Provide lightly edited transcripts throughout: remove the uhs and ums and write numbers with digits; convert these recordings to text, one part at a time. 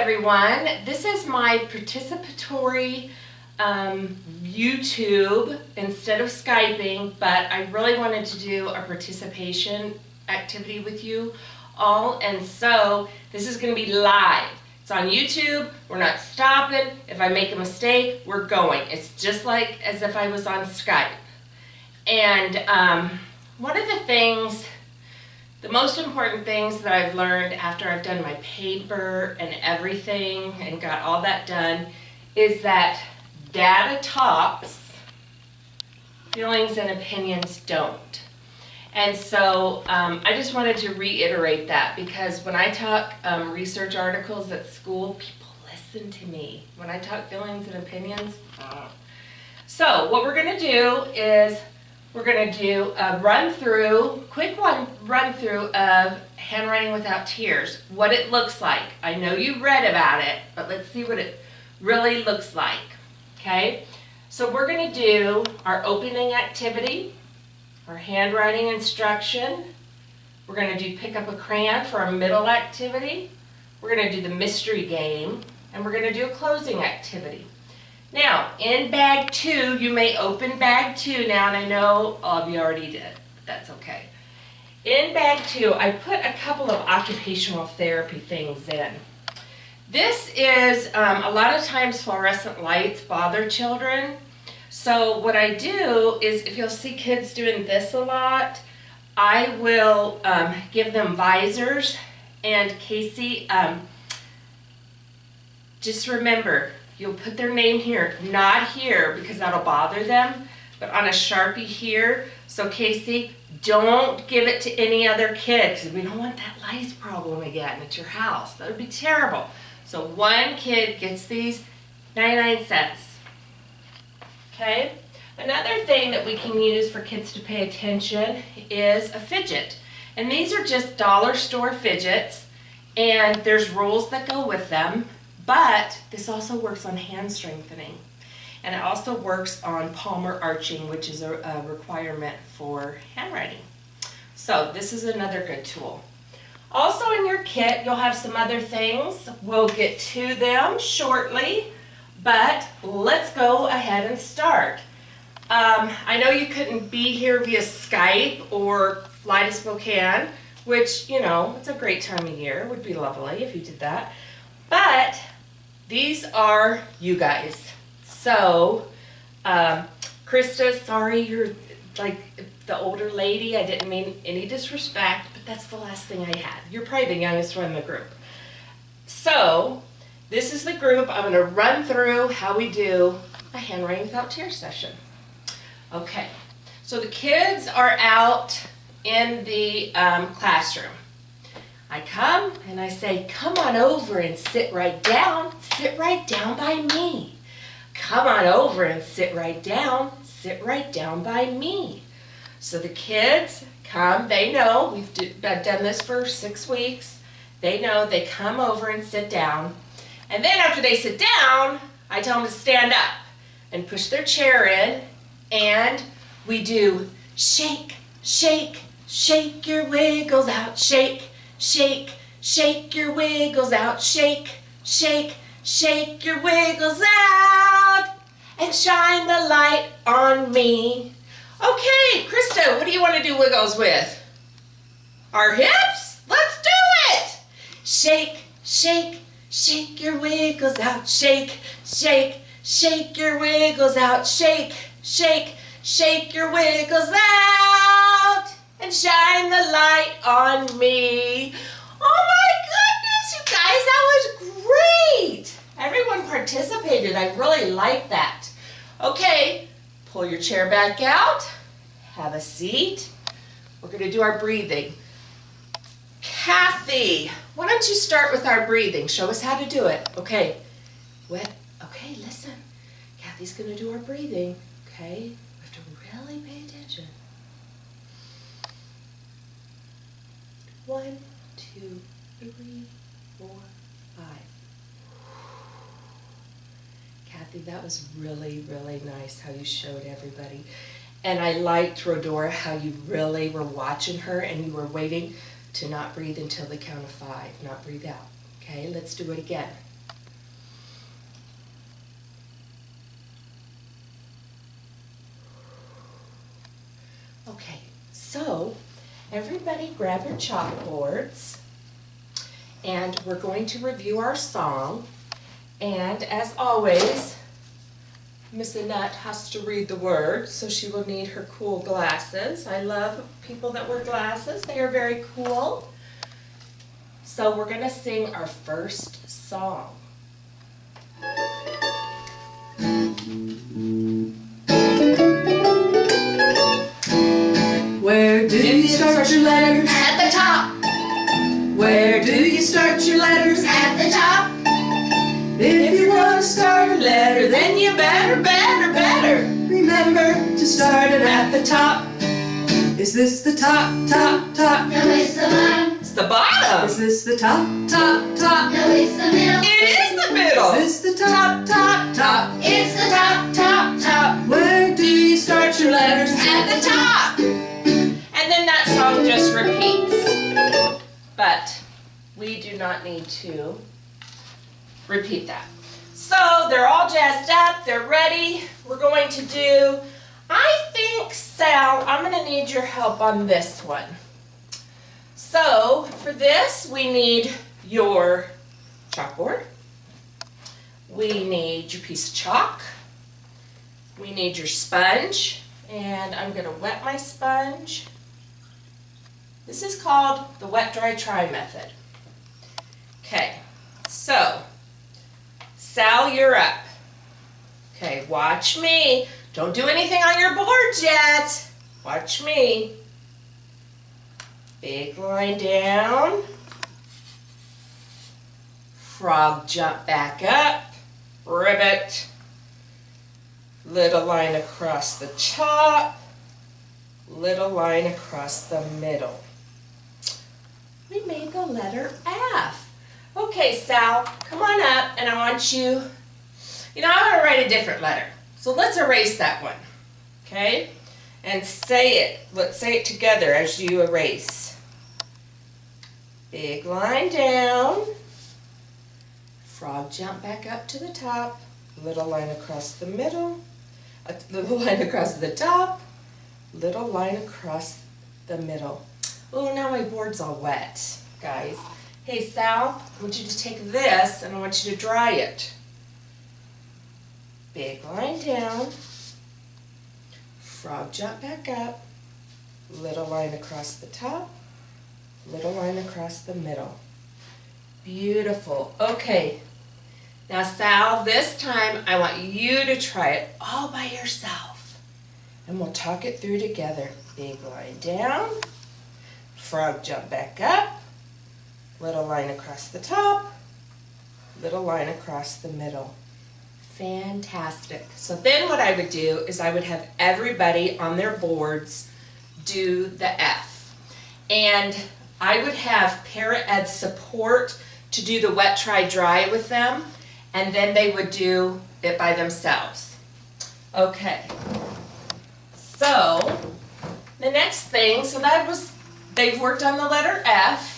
everyone. This is my participatory YouTube instead of Skyping, but I really wanted to do a participation activity with you all, and so this is going to be live. It's on YouTube. We're not stopping. If I make a mistake, we're going. It's just like as if I was on Skype. And one of the most important things that I've learned after I've done my paper and everything and got all that done is that data talks, feelings and opinions don't. And so I just wanted to reiterate that, because when I talk research articles at school, people listen to me. When I talk feelings and opinions, So what we're going to do is we're going to do a quick run through of Handwriting Without Tears, what it looks like. I know you read about it, but let's see what it really looks like, okay? So we're going to do our opening activity, our handwriting instruction. We're going to do pick up a crayon for our middle activity. We're going to do the mystery game, and we're going to do a closing activity. Now, in bag 2, you may open bag 2 now, and I know all of you already did, but that's okay. In bag 2, I put a couple of occupational therapy things in. This is, a lot of times fluorescent lights bother children. So what I do is, if you'll see kids doing this a lot, I will give them visors. And Casey, just remember, you'll put their name here, not here, because that'll bother them, but on a Sharpie here. So Casey, don't give it to any other kid, because we don't want that lice problem again at your house. That would be terrible. So one kid gets these, 99 cents. Okay? Another thing that we can use for kids to pay attention is a fidget. And these are just dollar store fidgets, and there's rules that go with them. But this also works on hand strengthening, and it also works on palmar arching, which is a requirement for handwriting. So this is another good tool. Also in your kit, you'll have some other things. We'll get to them shortly, but let's go ahead and start. I know you couldn't be here via Skype or fly to Spokane, which, you know, it's a great time of year. It would be lovely if you did that. But these are you guys. So, Krista, sorry, you're like the older lady. I didn't mean any disrespect, but that's the last thing I had. You're probably the youngest one in the group. So, this is the group. I'm going to run through how we do a Handwriting Without Tears session. Okay, so the kids are out in the classroom. I come and I say, come on over and sit right down by me. Come on over and sit right down by me. So the kids come, they know, I've done this for 6 weeks. They know, they come over and sit down. And then after they sit down, I tell them to stand up and push their chair in, and we do shake, shake, shake your wiggles out, shake, shake, shake your wiggles out, shake, shake, shake your wiggles out, and shine the light on me. Okay, Krista, what do you want to do wiggles with? Our hips? Let's do it! Shake, shake, shake your wiggles out, shake, shake, shake your wiggles out, shake, shake, shake your wiggles out, and shine the light on me. Oh my goodness, you guys, that was great. Everyone participated. I really like that. Okay, pull your chair back out. Have a seat. We're going to do our breathing. Kathy, why don't you start with our breathing? Show us how to do it. Okay. Okay, listen. Kathy's going to do our breathing. Okay. We have to really pay attention. 1, 2, 3, 4, 5. Kathy, that was really, really nice how you showed everybody. And I liked, Rodora, how you really were watching her and you were waiting to not breathe until the count of 5, not breathe out. Okay, let's do it again. Okay, so everybody grab your chalkboards and we're going to review our song. And as always, Miss Annette has to read the words, so she will need her cool glasses. I love people that wear glasses. They are very cool. So we're going to sing our first song. Where do you start your letters? At the top, Where do you start your letters? at the top, If you want to start a letter, then you better remember to start it at the top. Is this the top? no, it's the bottom, It's the bottom. Is this the top? no, it's the middle, It is the middle. Is this the top? it's the top, Where do you start your letters? At the top. And then that song just repeats. But we do not need to repeat that. So they're all jazzed up, they're ready. We're going to do, I think, Sal, I'm going to need your help on this one. So for this, we need your chalkboard. We need your piece of chalk. We need your sponge. And I'm going to wet my sponge. This is called the wet, dry, try method. Okay, so Sal, you're up. Okay, watch me. Don't do anything on your boards yet. Watch me. Big line down. Frog jump back up. Ribbit. Little line across the top. Little line across the middle. We made the letter F. Okay, Sal, come on up and I want you, I want to write a different letter. So let's erase that one, okay? And say it. Let's say it together as you erase. Big line down. Frog jump back up to the top. Little line across the middle. A little line across the top. Little line across the middle. Oh, now my board's all wet, guys. Hey, Sal, I want you to take this and I want you to dry it. Big line down. Frog jump back up. Little line across the top. Little line across the middle. Beautiful. Okay. Now, Sal, this time I want you to try it all by yourself. And we'll talk it through together. Big line down. Frog jump back up. Little line across the top. Little line across the middle. Fantastic. So then what I would do is I would have everybody on their boards do the F. And I would have para-ed support to do the wet, try, dry with them. And then they would do it by themselves. Okay. So the next thing, they've worked on the letter F.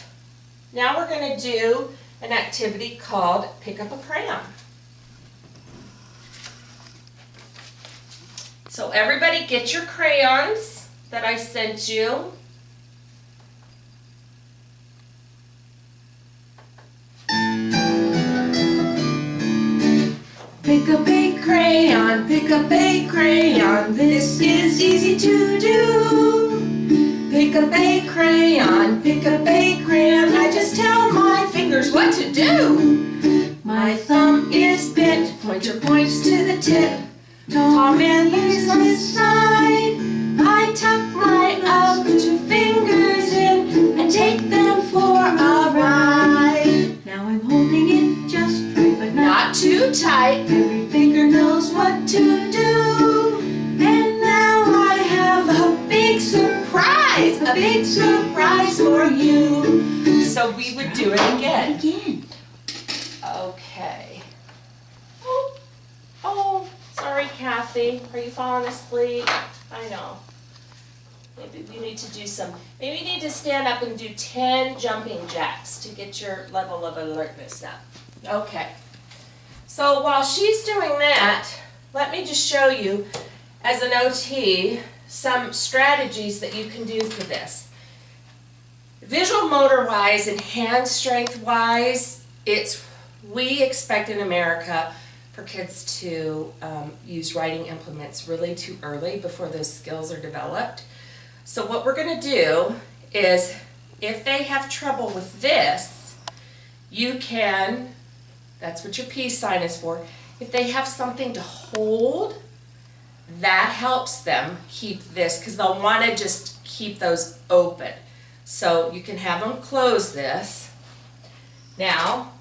Now we're going to do an activity called pick up a crayon. So everybody get your crayons that I sent you. Pick up a crayon, pick up a crayon, this is easy to do. Pick up a crayon, pick up a crayon, I just tell my fingers what to do. My thumb is bent, pointer points to the tip. Tom and Larry's on his side. I tuck my up two fingers in and take them for a ride. Now I'm holding it just right, but not too tight. Every finger knows what to do. And now I have a big surprise for you. So we would do it again. Okay. Oh, sorry, Kathy. Are you falling asleep? I know. Maybe we need to do maybe you need to stand up and do 10 jumping jacks to get your level of alertness up. Okay. So while she's doing that, let me just show you as an OT some strategies that you can do for this. Visual motor wise and hand strength wise, we expect in America for kids to use writing implements really too early before those skills are developed. So what we're going to do is, if they have trouble with this, you can, that's what your peace sign is for, if they have something to hold, that helps them keep this, because they'll want to just keep those open. So you can have them close this. Now,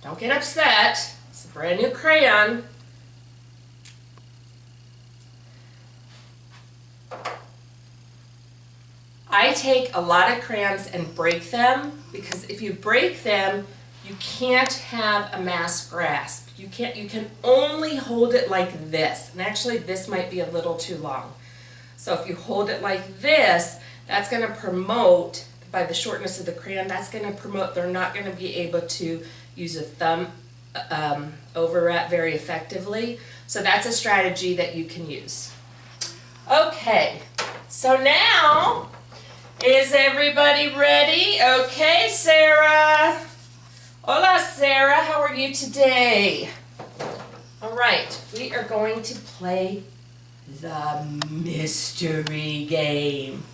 don't get upset. It's a brand new crayon. I take a lot of crayons and break them, because if you break them, you can't have a mass grasp. You can only hold it like this. And actually this might be a little too long. So if you hold it like this, that's going to promote, by the shortness of the crayon, that's going to promote they're not going to be able to use a thumb overwrap very effectively. So that's a strategy that you can use. Okay, so now, is everybody ready? Okay, Sarah. Hola, Sarah. How are you today? All right, we are going to play the mystery game.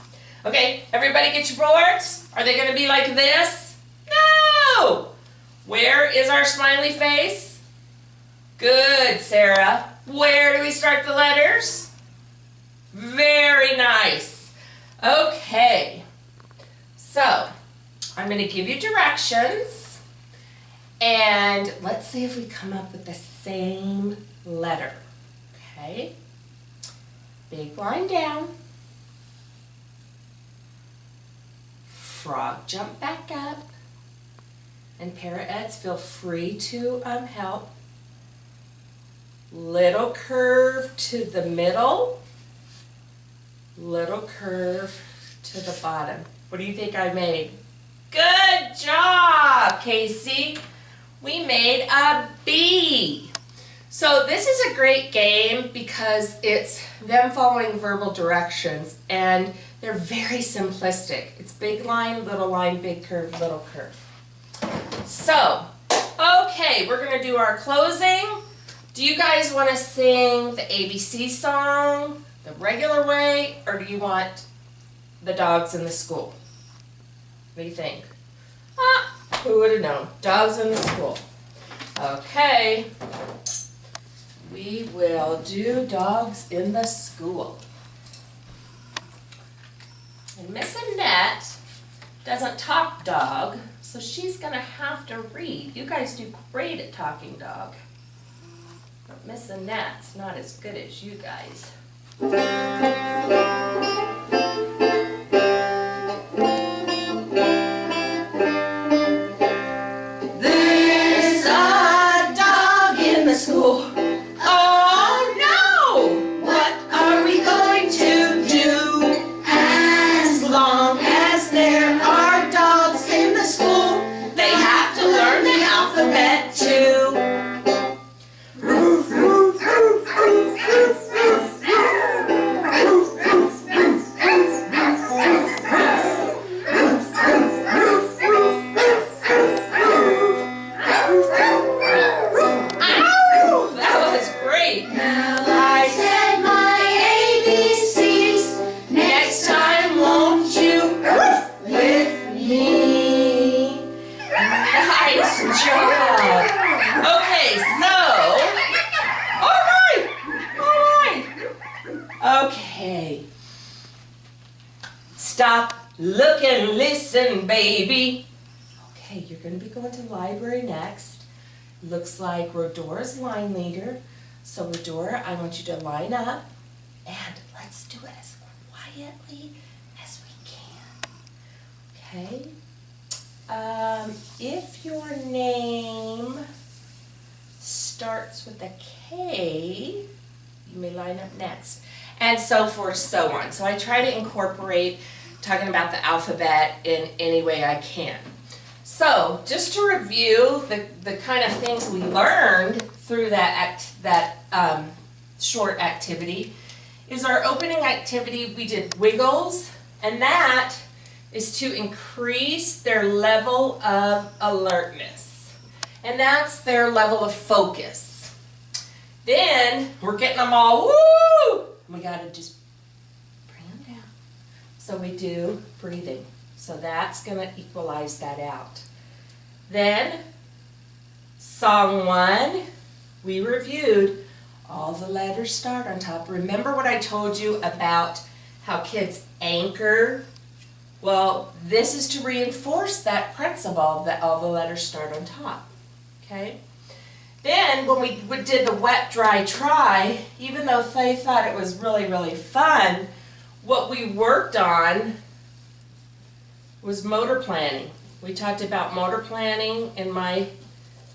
Okay, everybody get your boards? Are they going to be like this? No! Where is our smiley face? Good, Sarah. Where do we start the letters? Very nice. Okay, so I'm going to give you directions, and let's see if we come up with the same letter. Okay, big line down, frog jump back up, and parrots feel free to help. Little curve to the middle, little curve to the bottom. What do you think I made? Good job, Casey. We made a B. So this is a great game because it's them following verbal directions, and they're very simplistic. It's big line, big curve, little curve. So, okay, we're gonna do our closing. Do you guys want to sing the ABC song the regular way, or do you want the dogs in the school? What do you think? Who would have known? Dogs in the school. Okay. We will do dogs in the school. And Miss Annette doesn't talk dog, so she's going to have to read. You guys do great at talking dog. But Miss Annette's not as good as you guys. There's a dog in the school. Oh no! What are we going to do? As long as there are dogs in the school, they have to learn the alphabet too. Stop, look, and listen, baby. Okay, you're going to be going to library next. Looks like Rodora's line leader. So Rodora, I want you to line up, and let's do it as quietly as we can. Okay? If your name starts with a K, you may line up next. And so forth, so on. So I try to incorporate talking about the alphabet in any way I can. So just to review the kind of things we learned through that short activity is our opening activity. We did wiggles, and that is to increase their level of alertness. And that's their level of focus. Then we're getting them all, woo! We gotta just bring them down. So we do breathing. So that's gonna equalize that out. Then, song 1, we reviewed all the letters start on top. Remember what I told you about how kids anchor? Well, this is to reinforce that principle that all the letters start on top, okay? Then when we did the wet, dry, try, even though they thought it was really, really fun, what we worked on was motor planning. We talked about motor planning in my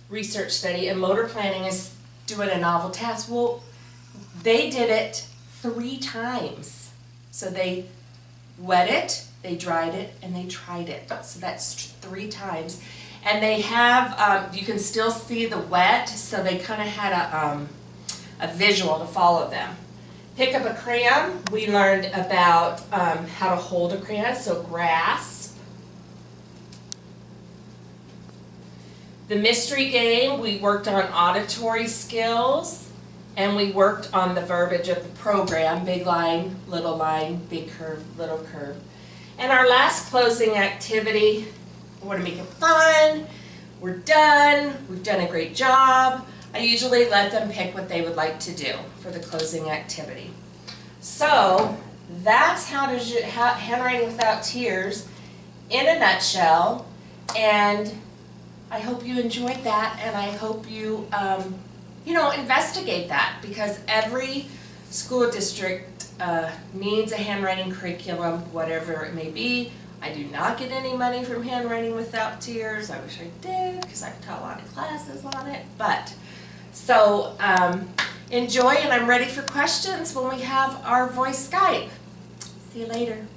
research study, and motor planning is doing a novel task. Well, they did it 3 times. So they wet it, they dried it, and they tried it. So that's 3 times. And they have, you can still see the wet, so they kind of had a visual to follow them. Pick up a crayon. We learned about how to hold a crayon, so grasp. The mystery game, we worked on auditory skills, and we worked on the verbiage of the program, big line, big curve, little curve. And our last closing activity, we want to make it fun, we're done, we've done a great job. I usually let them pick what they would like to do for the closing activity. So that's Handwriting Without Tears in a nutshell, and I hope you enjoyed that, and I hope you, investigate that, because every school district needs a handwriting curriculum, whatever it may be. I do not get any money from Handwriting Without Tears. I wish I did, because I've taught a lot of classes on it. But, so enjoy, and I'm ready for questions when we have our voice Skype. See you later.